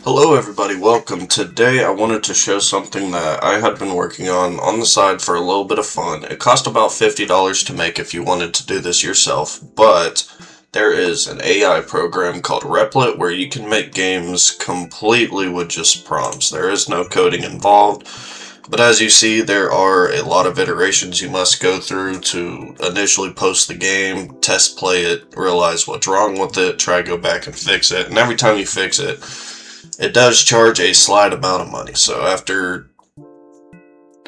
Hello everybody, welcome. Today I wanted to show something that I had been working on the side for a little bit of fun. It cost about $50 to make if you wanted to do this yourself, but there is an AI program called Replit where you can make games completely with just prompts. There is no coding involved, but as you see, there are a lot of iterations you must go through to initially post the game, test play it, realize what's wrong with it, try to go back and fix it, and every time you fix it, it does charge a slight amount of money. So after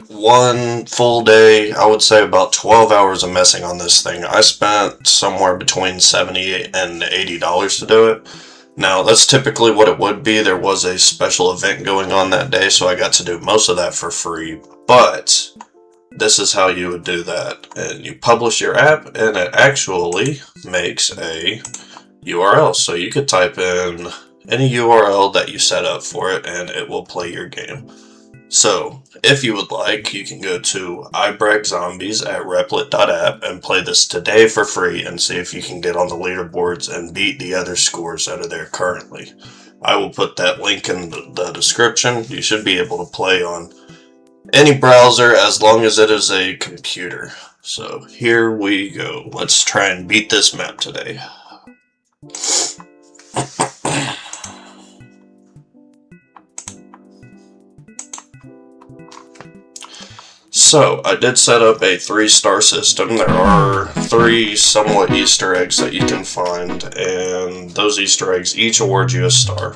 one full day, I would say about 12 hours of messing on this thing, I spent somewhere between $70 and $80 to do it. Now, that's typically what it would be. There was a special event going on that day, so I got to do most of that for free. But this is how you would do that. And you publish your app, and it actually makes a URL. So you could type in any URL that you set up for it and it will play your game. So if you would like, you can go to iBreakZombies at replit.app and play this today for free and see if you can get on the leaderboards and beat the other scores that are there currently. I will put that link in the description. You should be able to play on any browser as long as it is a computer. So here we go. Let's try and beat this map today. So, I did set up a 3-star system. There are 3 somewhat Easter eggs that you can find, and those Easter eggs each award you a star.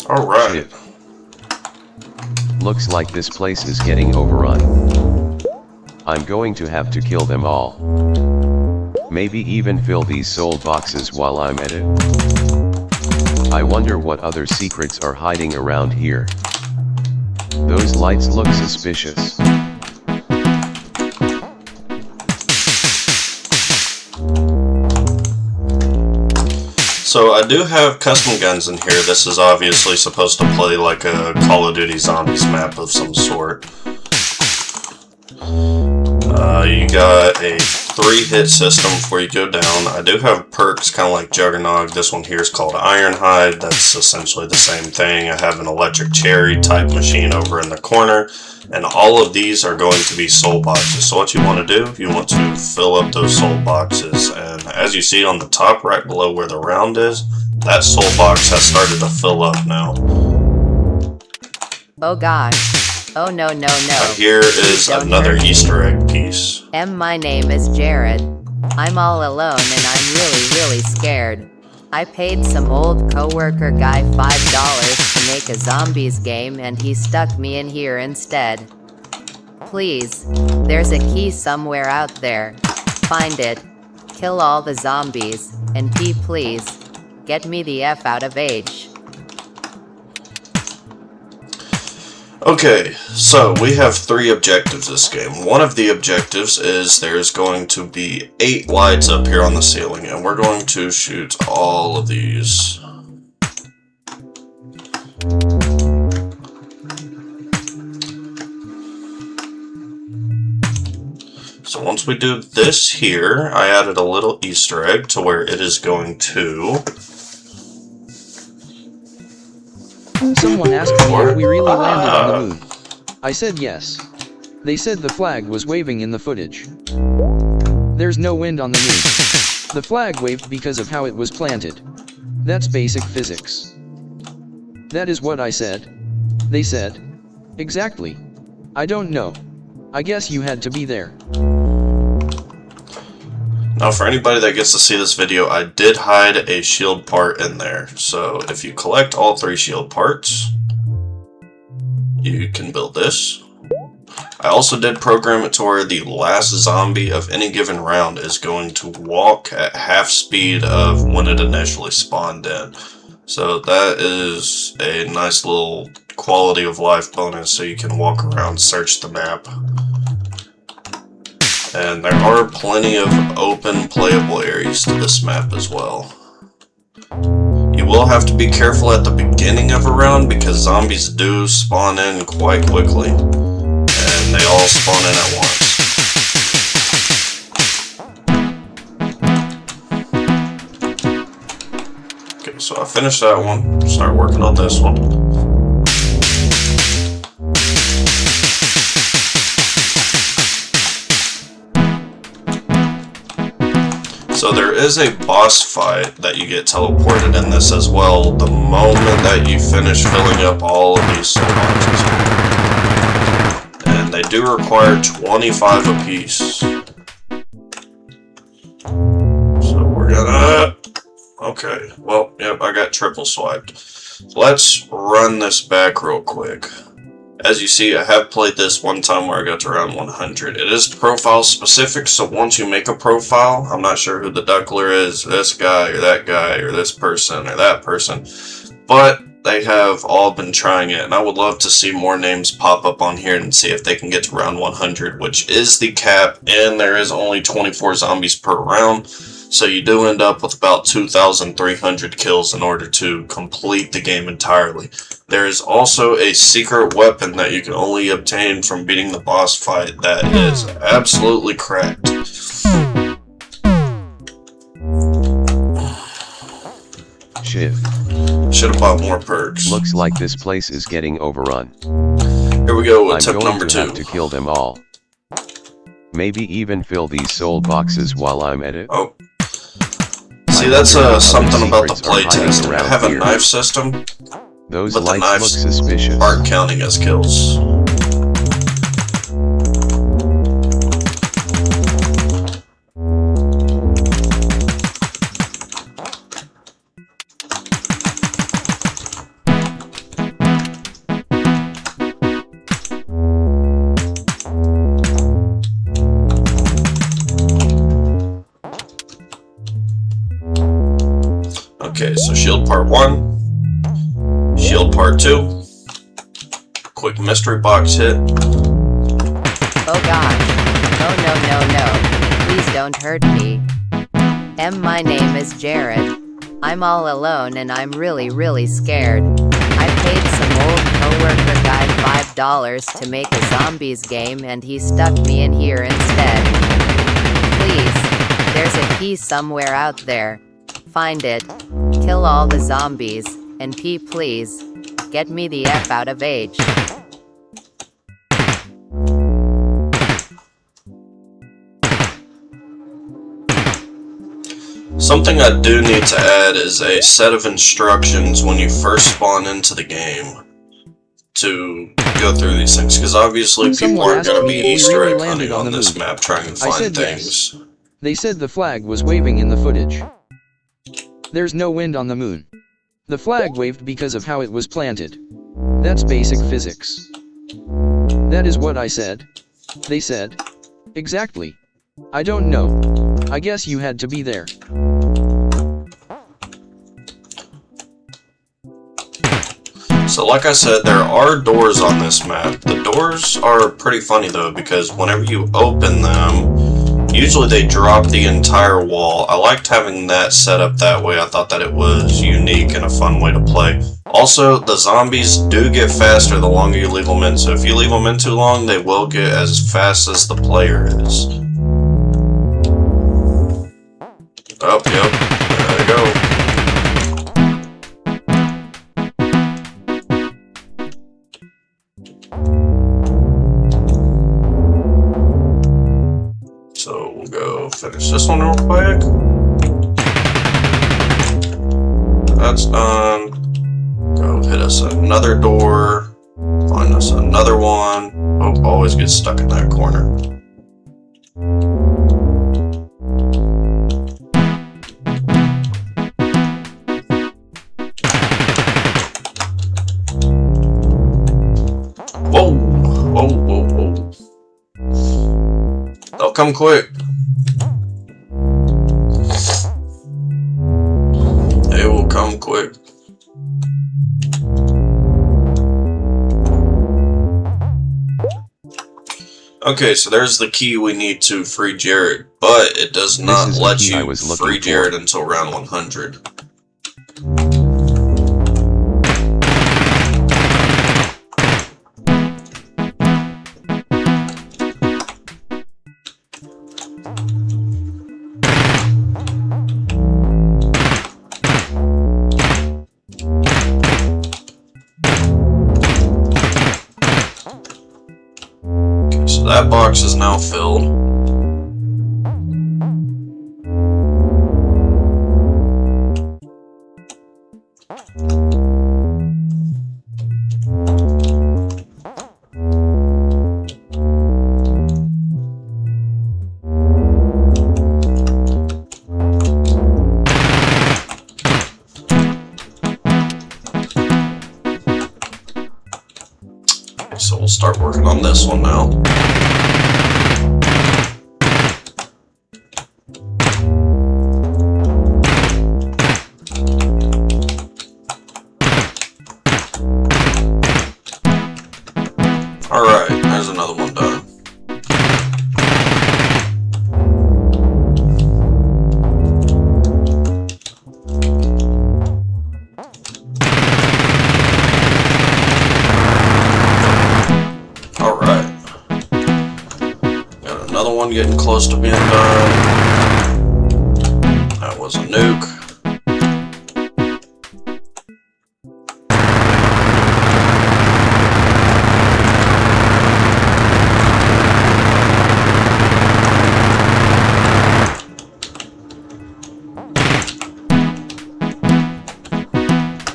Alright. Looks like this place is getting overrun. I'm going to have to kill them all. Maybe even fill these soul boxes while I'm at it. I wonder what other secrets are hiding around here. Those lights look suspicious. So I do have custom guns in here. This is obviously supposed to play like a Call of Duty Zombies map of some sort. You got a 3-hit system before you go down. I do have perks kind of like Juggernog. This one here is called Ironhide. That's essentially the same thing. I have an electric cherry type machine over in the corner. And all of these are going to be soul boxes. So what you want to do, you want to fill up those soul boxes. And as you see on the top right below where the round is, that soul box has started to fill up now. Oh gosh. Oh no. Now here is another Easter egg piece. My name is Jared. I'm all alone and I'm really scared. I paid some old coworker guy $5 to make a zombies game and he stuck me in here instead. Please, there's a key somewhere out there. Find it, kill all the zombies, and please, get me the F out of H. Okay, so we have 3 objectives this game. One of the objectives is there's going to be 8 lights up here on the ceiling, and we're going to shoot all of these. So once we do this here, I added a little Easter egg to where it is going to... Someone asked me if we really landed on the moon. I said yes. They said the flag was waving in the footage. There's no wind on the moon. The flag waved because of how it was planted. That's basic physics. That is what I said. They said. Exactly. I don't know. I guess you had to be there. Now for anybody that gets to see this video, I did hide a shield part in there. So if you collect all 3 shield parts, you can build this. I also did program it to where the last zombie of any given round is going to walk at half speed of when it initially spawned in. So that is a nice little quality of life bonus so you can walk around, search the map. And there are plenty of open playable areas to this map as well. You will have to be careful at the beginning of a round because zombies do spawn in quite quickly. And they all spawn in at once. finish that one. Start working on this one. So there is a boss fight that you get teleported in this as well the moment that you finish filling up all of these soul boxes. And they do require 25 apiece. So we're gonna... Okay, well, yep, I got triple swiped. Let's run this back real quick. As you see, I have played this one time where I got to round 100. It is profile specific, so once you make a profile, I'm not sure who the duckler is, this guy or this person or that person, but they have all been trying it, and I would love to see more names pop up on here and see if they can get to round 100, which is the cap, and there is only 24 zombies per round, so you do end up with about 2,300 kills in order to complete the game entirely. There is also a secret weapon that you can only obtain from beating the boss fight that is absolutely cracked. Shiv. Should have bought more perks. Looks like this place is getting overrun. Here we go with I'm tip going number to 2. have to kill them all. Maybe even fill these soul boxes while I'm at it. Oh. See, that's something about the playtest. I have a knife system, Those but the lights knives look suspicious. aren't counting as kills. Okay, so shield part 1, shield part 2, quick mystery box hit. Oh gosh. Oh no. Please don't hurt me. My name is Jared. I'm all alone and I'm really scared. I paid some old coworker guy $5 to make a zombies game and he stuck me in here instead. Please, there's a key somewhere out there. Find it, kill all the zombies, and please, get me the F out of H. Something I do need to add is a set of instructions when you first spawn into the game to go through these things, because obviously people aren't going to be Easter egg hunting on this map trying to find things. Yes. They said the flag was waving in the footage. There's no wind on the moon. The flag waved because of how it was planted. That's basic physics. That is what I said. They said. Exactly. I don't know. I guess you had to be there. So like I said, there are doors on this map. The doors are pretty funny though, because whenever you open them, usually they drop the entire wall. I liked having that set up that way. I thought that it was unique and a fun way to play. Also, the zombies do get faster the longer you leave them in. So if you leave them in too long, they will get as fast as the player is. Oh, yep. There they go. So we'll go finish this one real quick. That's done. Go hit us another door. Find us another one. Oh, always get stuck in that corner. Whoa, whoa, whoa, whoa. They'll come quick. They will come quick. Okay, so there's the key we need to free Jared, but it does not let you free Jared until round 100. that box is now filled. So we'll start working on this one now. Alright, there's another one done. Another one getting close to being done. That was a nuke.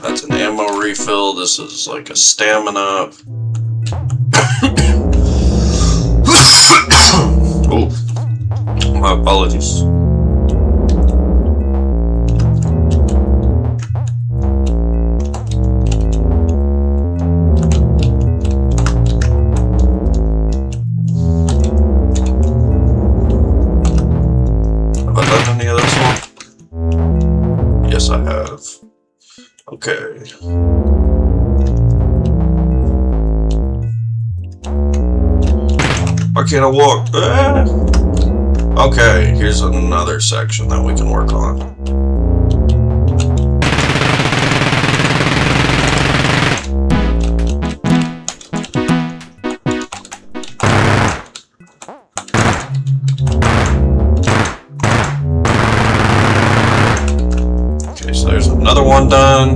That's an ammo refill. This is like a stamina up. Oh, my apologies. Have I done any of this one? Yes, I have. Okay. Why can't I walk? Ah. Okay, here's another section that we can work on. Okay, so there's another one done.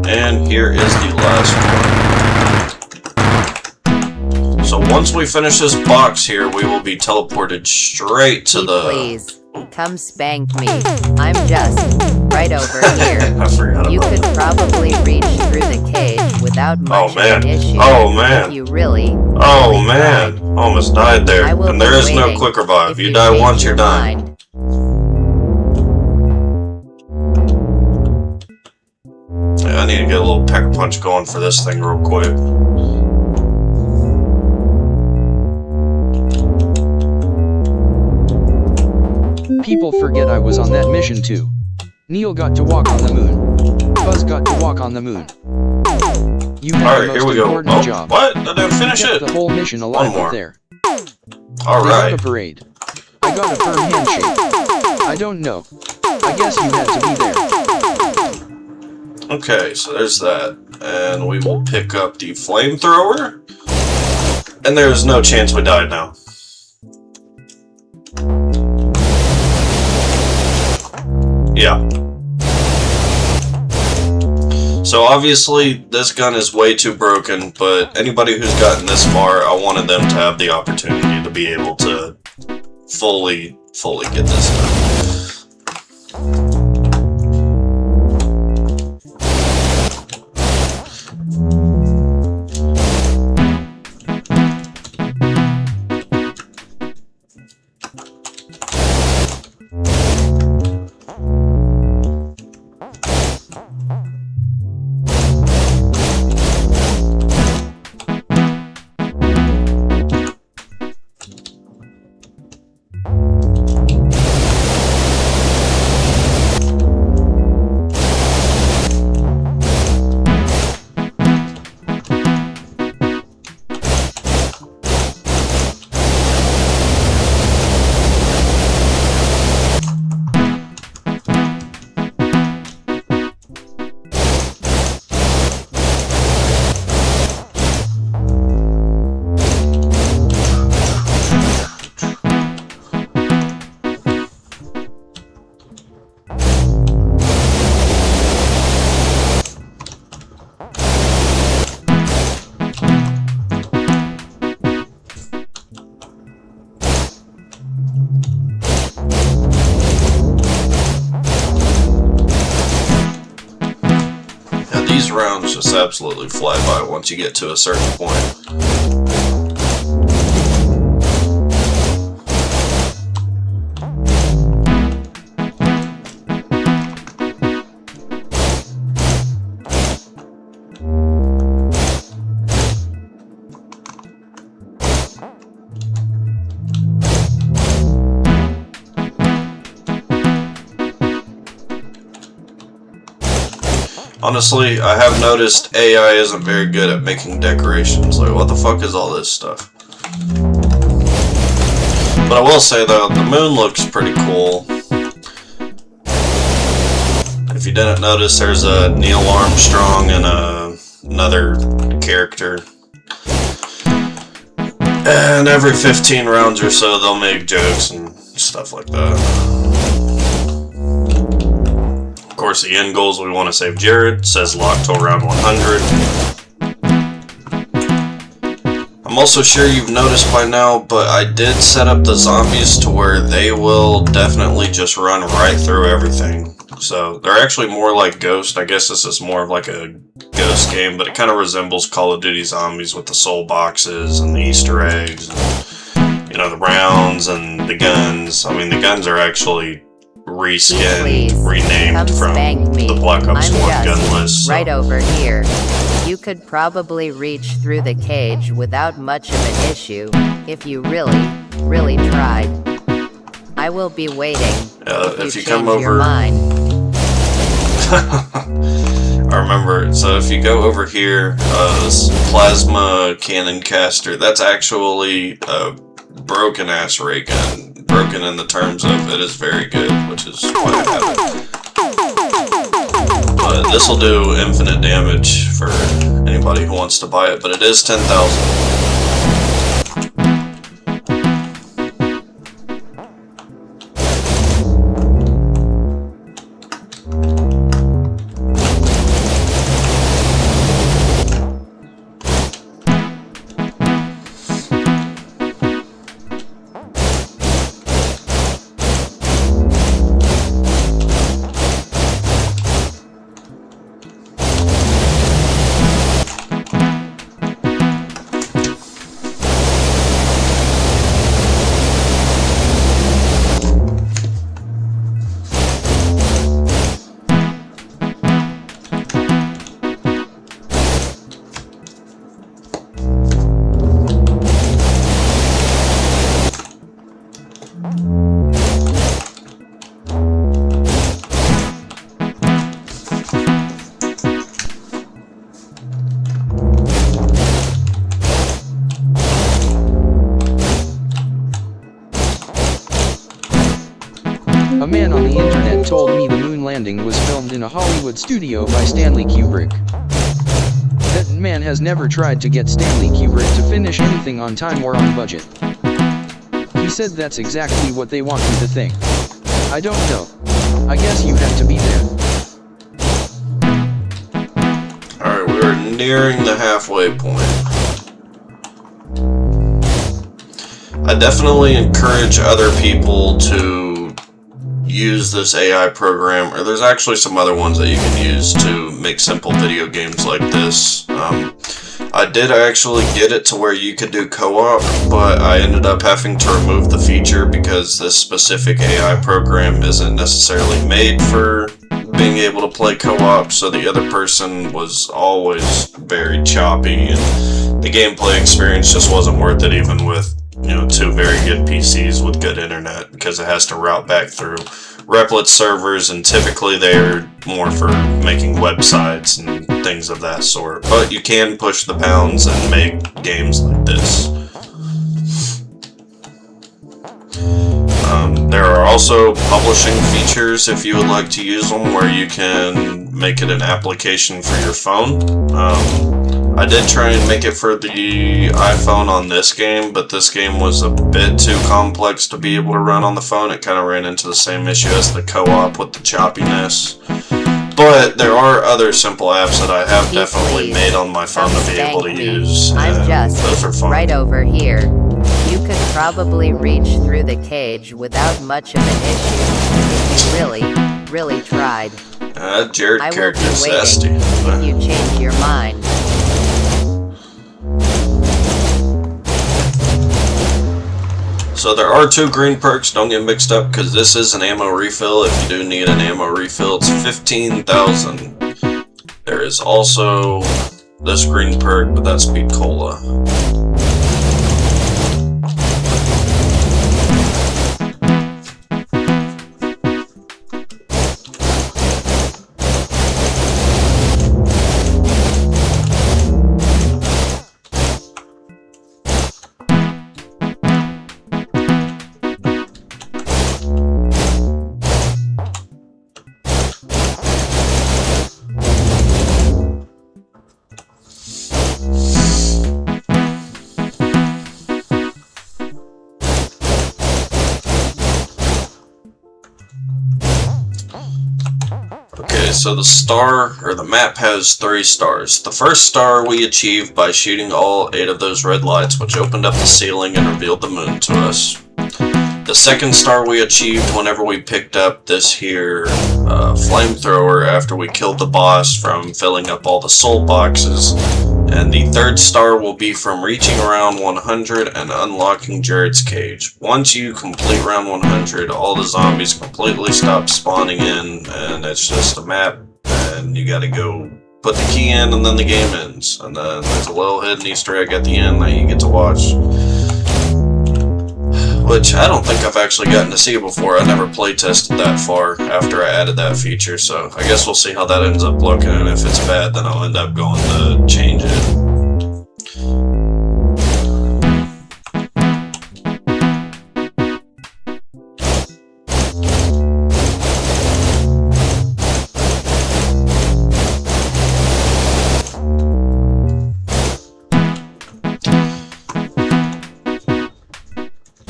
And here is the last one. So once we finish this box here, we will be teleported straight to the... Please, come spank me. I'm just right over here. I forgot You about could that. probably reach through the cage without much of an issue. Oh, man. If you really, Oh man, almost died there. I will And there be is no waiting quick revive. if You you die change once, your you're done. mind. Yeah, I need to get a little pecker punch going for this thing real quick. People forget I was on that mission too. Neil got to walk on the moon. Buzz got to walk on the moon. You had Alright, the here most we go. important Oh, job. what? I didn't finish Kept it. the whole mission alive One more. up there. They had Alright. a parade. I got a firm handshake. I don't know. I guess you had to be there. Okay, so there's that. And we will pick up the flamethrower. And there's no chance we died now. Yeah. So obviously this gun is way too broken, but anybody who's gotten this far, I wanted them to have the opportunity to be able to fully get this done. zombies just absolutely fly by once you get to a certain point. Honestly, I have noticed AI isn't very good at making decorations. Like, what the fuck is all this stuff? But I will say though, the moon looks pretty cool. If you didn't notice, there's a Neil Armstrong and another character. And every 15 rounds or so, they'll make jokes and stuff like that. Of course, the end goals, we want to save Jared. Says locked till round 100. I'm also sure you've noticed by now, but I did set up the zombies to where they will definitely just run right through everything. So they're actually more like Ghost. I guess this is more of like a Ghost game, but it kind of resembles Call of Duty Zombies with the soul boxes and the Easter eggs, and, you know, the rounds and the guns. I mean, the guns are actually renamed from the Black Ops 1 gun list. Right over here. You could probably reach through the cage without much of an issue if you really tried. I will be waiting if you come over. Your mind. I remember. So if you go over here, this plasma cannon caster. That's actually a broken ass ray gun. Broken in the terms of it is very good, which is why I have it. But this will do infinite damage for anybody who wants to buy it, but it is 10,000. A man on the internet told me the moon landing was filmed in a Hollywood studio by Stanley Kubrick. That man has never tried to get Stanley Kubrick to finish anything on time or on budget. He said that's exactly what they want me to think. I don't know. I guess you have to be there. Alright, we are nearing the halfway point. I definitely encourage other people to use this AI program, or there's actually some other ones that you can use to make simple video games like this. I did actually get it to where you could do co-op, but I ended up having to remove the feature because this specific AI program isn't necessarily made for being able to play co-op, so the other person was always very choppy, and the gameplay experience just wasn't worth it, even with, you know, two very good PCs with good internet, because it has to route back through Replit servers, and typically they're more for making websites and things of that sort. But you can push the bounds and make games like this. There are also publishing features if you would like to use them, where you can make it an application for your phone. I did try and make it for the iPhone on this game, but this game was a bit too complex to be able to run on the phone. It kind of ran into the same issue as the co-op with the choppiness. But there are other simple apps that I have definitely made on my phone to be able to use. I'm just those are fun. Right over here. You could probably reach through the cage without much of an issue if you really tried. Jared I will character be is waiting nasty. if you change your mind. So there are 2 green perks, don't get mixed up, because this is an ammo refill. If you do need an ammo refill, it's 15,000. There is also this green perk, but that's Speed Cola. So the map has 3 stars. The first star we achieved by shooting all 8 of those red lights, which opened up the ceiling and revealed the moon to us. The second star we achieved whenever we picked up this here flamethrower after we killed the boss from filling up all the soul boxes. And the third star will be from reaching round 100 and unlocking Jared's cage. Once you complete round 100, all the zombies completely stop spawning in, and it's just a map, and you gotta go put the key in, and then the game ends. And then there's a little hidden Easter egg at the end that you get to watch, which I don't think I've actually gotten to see before. I never play tested that far after I added that feature, so I guess we'll see how that ends up looking, and if it's bad, then I'll end up going to change it.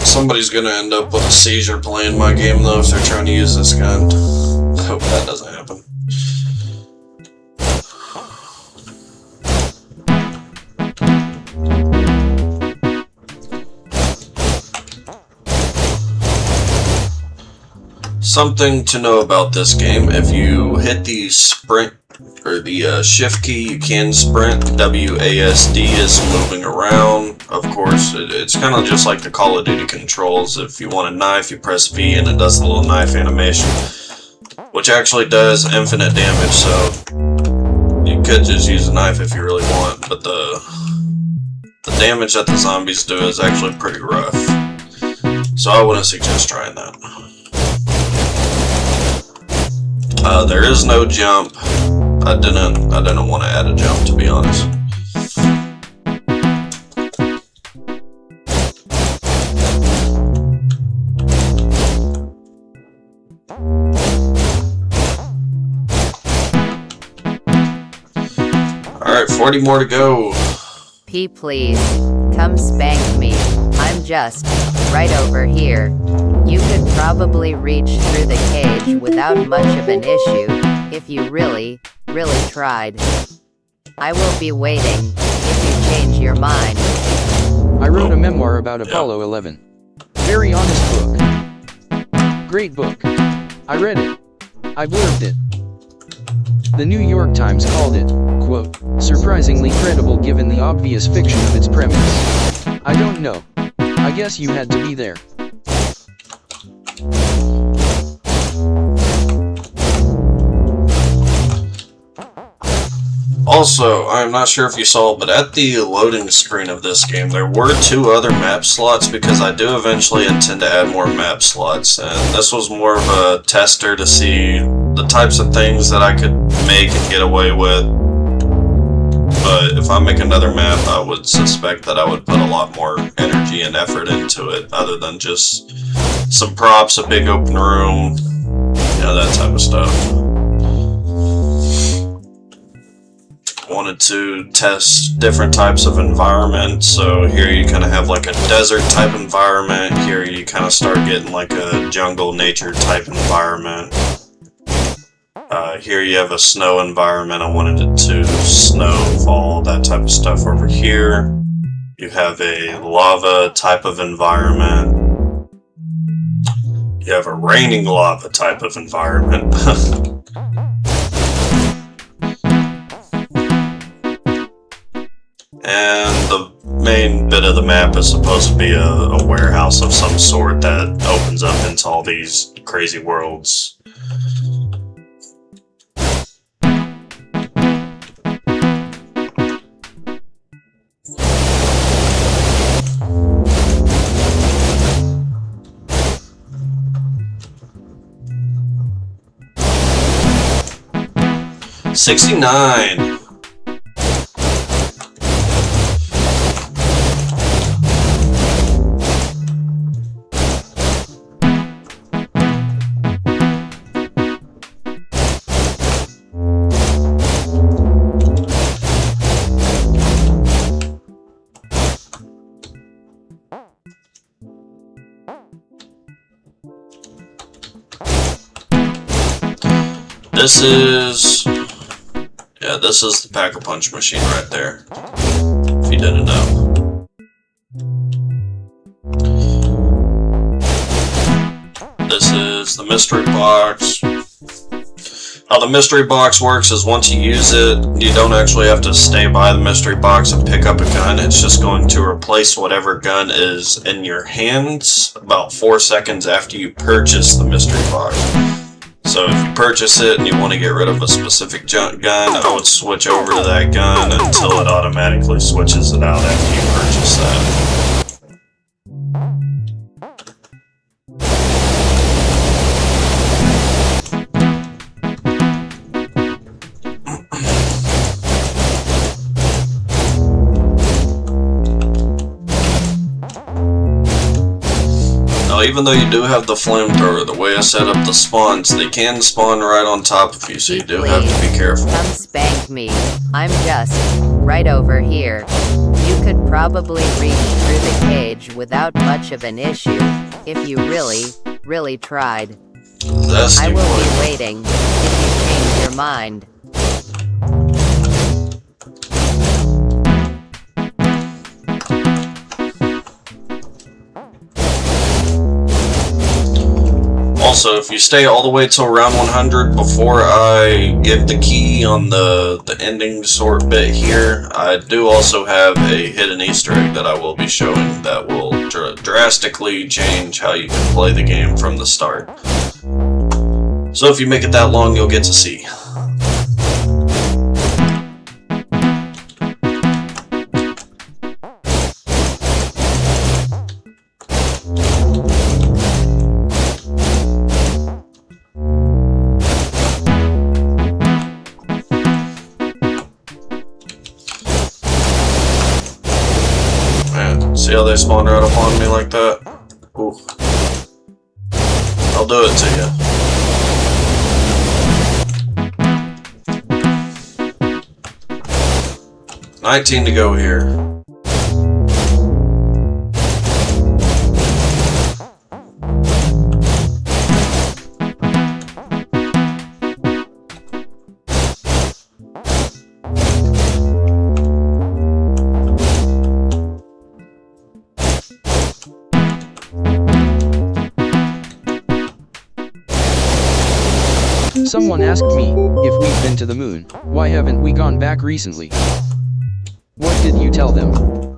Somebody's gonna end up with a seizure playing my game though if they're trying to use this gun. I hope that doesn't happen. Something to know about this game: if you hit the sprint or the shift key, you can sprint. WASD is moving around. Of course, it's kind of just like the Call of Duty controls. If you want a knife, you press V and it does the little knife animation, which actually does infinite damage, so you could just use a knife if you really want, but the damage that the zombies do is actually pretty rough, so I wouldn't suggest trying that. There is no jump. I didn't want to add a jump, to be honest. Alright, 40 more to go. P, please, come spank me. I'm just right over here. You could probably reach through the cage without much of an issue if you really tried. I will be waiting if you change your mind. I wrote a memoir about Apollo 11. Very honest book. Great book. I read it. I blurbed it. The New York Times called it, quote, surprisingly credible given the obvious fiction of its premise. I don't know. I guess you had to be there. Also, I'm not sure if you saw, but at the loading screen of this game, there were 2 other map slots because I do eventually intend to add more map slots, and this was more of a tester to see the types of things that I could make and get away with. But if I make another map, I would suspect that I would put a lot more energy and effort into it, other than just some props, a big open room, that type of stuff. Wanted to test different types of environments, so here you kind of have like a desert type environment, here you kind of start getting like a jungle nature type environment. Here you have a snow environment. I wanted it to snow, fall, that type of stuff. Over here you have a lava type of environment. You have a raining lava type of environment. bit of the map is supposed to be a warehouse of some sort that opens up into all these crazy worlds. $69. This is the Pack-a-Punch machine right there, if you didn't know. This is the mystery box. How the mystery box works is once you use it, you don't actually have to stay by the mystery box and pick up a gun. It's just going to replace whatever gun is in your hands about 4 seconds after you purchase the mystery box. So if you purchase it and you want to get rid of a specific gun, I would switch over to that gun until it automatically switches it out after you purchase that. Even though you do have the flamethrower, the way I set up the spawns, they can spawn right on top of you, so you do have to be careful. Come spank me. I'm just right over here. You could probably reach through the cage without much of an issue if you really tried. I will be waiting if you change your mind. Also, if you stay all the way till round 100 before I give the key on the ending sort bit here, I do also have a hidden Easter egg that I will be showing that will drastically change how you can play the game from the start. So if you make it that long, you'll get to see. See how they spawn right up on me like that? Ooh. I'll do it to you. 19 to go here. Someone asked me if we've been to the moon. Why haven't we gone back recently? What did you tell them?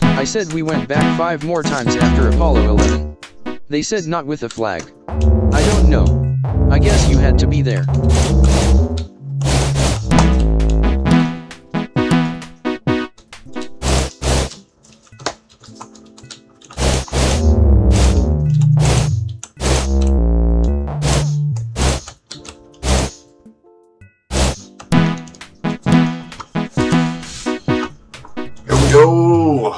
I said we went back 5 more times after Apollo 11. They said not with a flag. I don't know. I guess you had to be there. Go!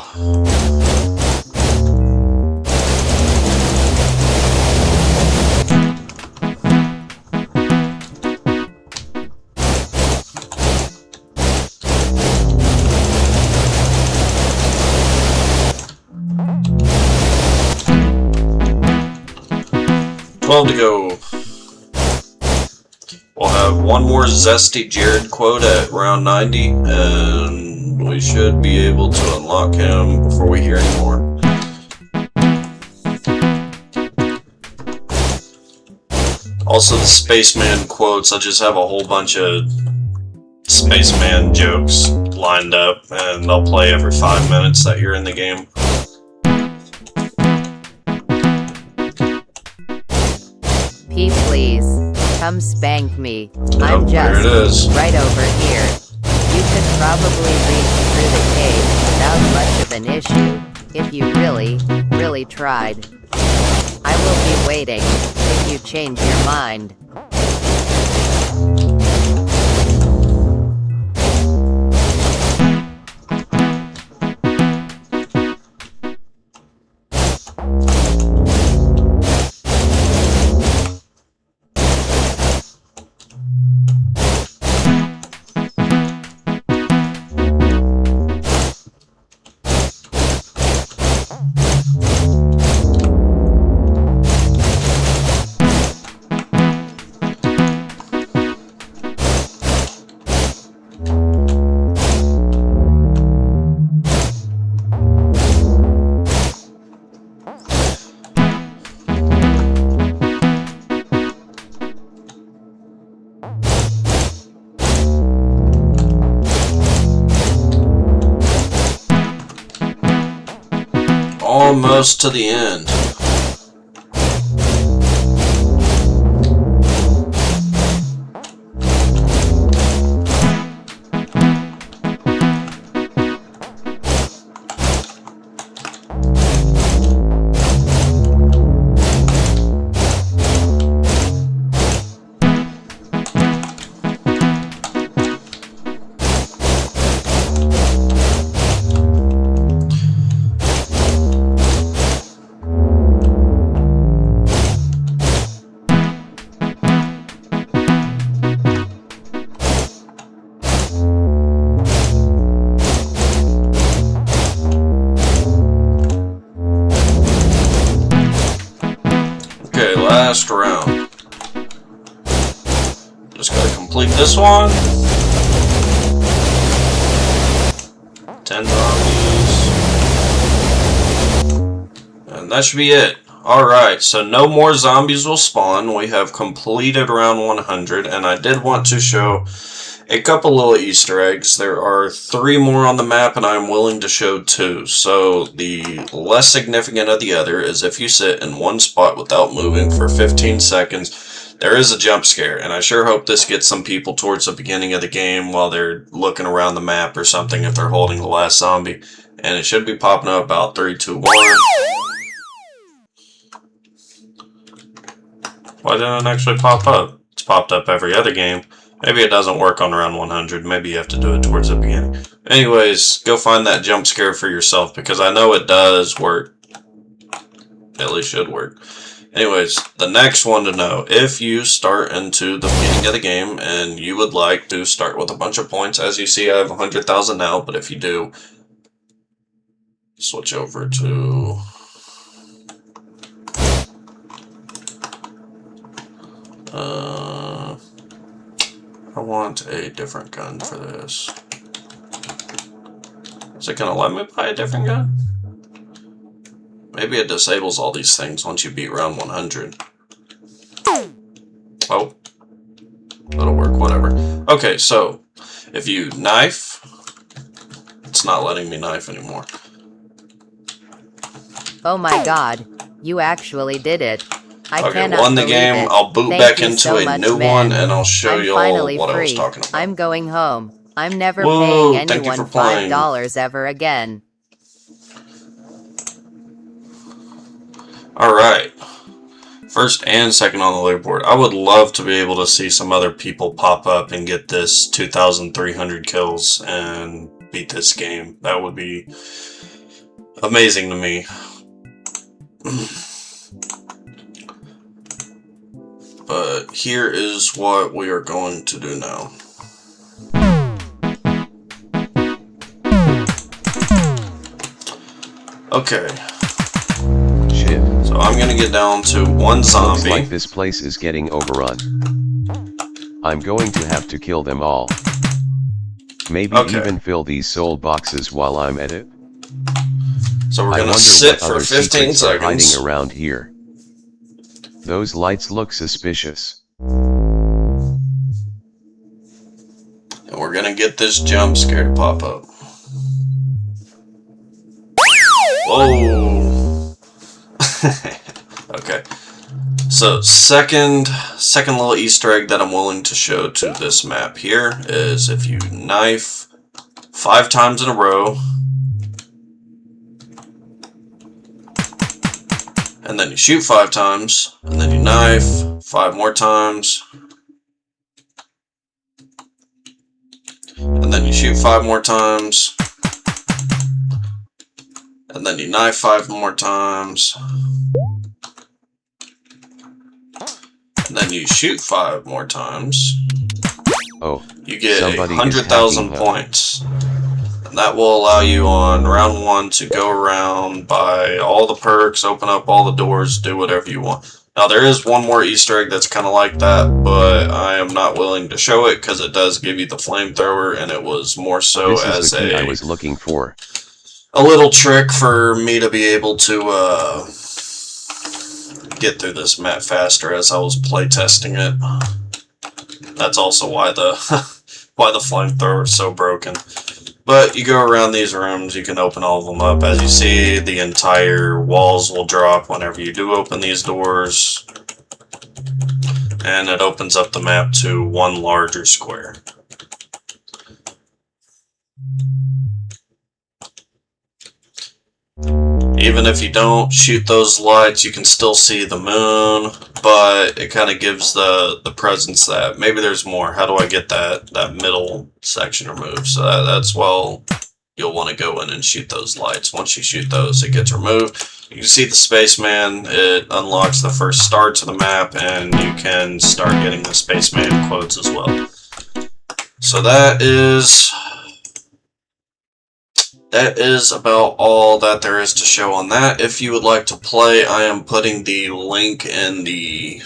To go. We'll have one more Zesty Jared quote at round 90, and we should be able to unlock him before we hear any more. Also, the Spaceman quotes, I just have a whole bunch of Spaceman jokes lined up, and they'll play every 5 minutes that you're in the game. P, please, come spank me. Yep, I'm there it just is. right over here. You could probably reach through the cave without much of an issue, if you really tried. I will be waiting, if you change your mind. Almost to the end. Okay, last round. Just gotta complete this one. 10 zombies. And that should be it. Alright, so no more zombies will spawn. We have completed round 100, and I did want to show a couple little Easter eggs. There are 3 more on the map, and I'm willing to show 2. So the less significant of the other is if you sit in one spot without moving for 15 seconds, there is a jump scare, and I sure hope this gets some people towards the beginning of the game while they're looking around the map or something if they're holding the last zombie. And it should be popping up about 3, 2, 1. Why didn't it actually pop up? It's popped up every other game. Maybe it doesn't work on round 100. Maybe you have to do it towards the beginning. Anyways, go find that jump scare for yourself, because I know it does work. At least should work. Anyways, the next one to know. If you start into the beginning of the game and you would like to start with a bunch of points, as you see I have 100,000 now, but if you do, switch over to... I want a different gun for this. Is it gonna let me buy a different gun? Maybe it disables all these things once you beat round 100. Oh. That'll work, whatever. Okay, so, if you knife, it's not letting me knife anymore. Oh my god, you actually did it. I Okay, cannot won the believe game. it. I'll boot Thank back you into so a much, new man. one, and I'll show I'm you finally all what free. I was talking about. I'm going home. I'm never Whoa, paying thank you anyone for playing. $5 ever again. Alright. First and second on the leaderboard. I would love to be able to see some other people pop up and get this 2,300 kills and beat this game. That would be amazing to me. But here is what we are going to do now. Okay. Shit. So I'm gonna get down to one Looks zombie. like this place is getting overrun. I'm going to have to kill them all. Maybe Okay. even fill these soul boxes while I'm at it. So we're I gonna wonder sit what for other 15 secrets are seconds. hiding around here. Those lights look suspicious. And we're gonna get this jump scare to pop up. Whoa. Okay. So second little Easter egg that I'm willing to show to this map here is if you knife 5 times in a row, and then you shoot 5 times, and then you knife 5 more times, and then you shoot 5 more times, and then you knife 5 more times, and then you shoot 5 more times, Oh, you get somebody is 100,000 hacking, huh? points. And that will allow you on round 1 to go around, buy all the perks, open up all the doors, do whatever you want. Now there is one more Easter egg that's kind of like that, but I am not willing to show it because it does give you the flamethrower, and it was more so This is as the key I was looking for. a little trick for me to be able to get through this map faster as I was playtesting it. That's also why the why the flamethrower is so broken. But you go around these rooms, you can open all of them up. As you see, the entire walls will drop whenever you do open these doors. And it opens up the map to one larger square. Even if you don't shoot those lights, you can still see the moon, but it kind of gives the presence that maybe there's more. How do I get that middle section removed? So that's, well, you'll want to go in and shoot those lights. Once you shoot those, it gets removed. You can see the spaceman. It unlocks the first star to the map, and you can start getting the spaceman quotes as well. So that is about all that there is to show on that. If you would like to play, I am putting the link in the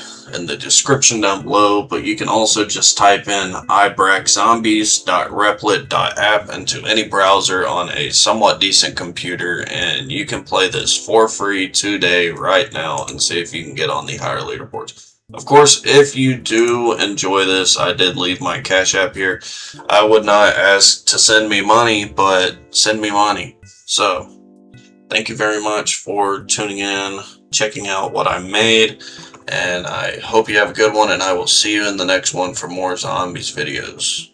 description down below, but you can also just type in ibrackzombies.replit.app into any browser on a somewhat decent computer, and you can play this for free today right now and see if you can get on the higher leaderboards. Of course, if you do enjoy this, I did leave my Cash App here. I would not ask to send me money, but send me money. So, thank you very much for tuning in, checking out what I made, and I hope you have a good one, and I will see you in the next one for more zombies videos.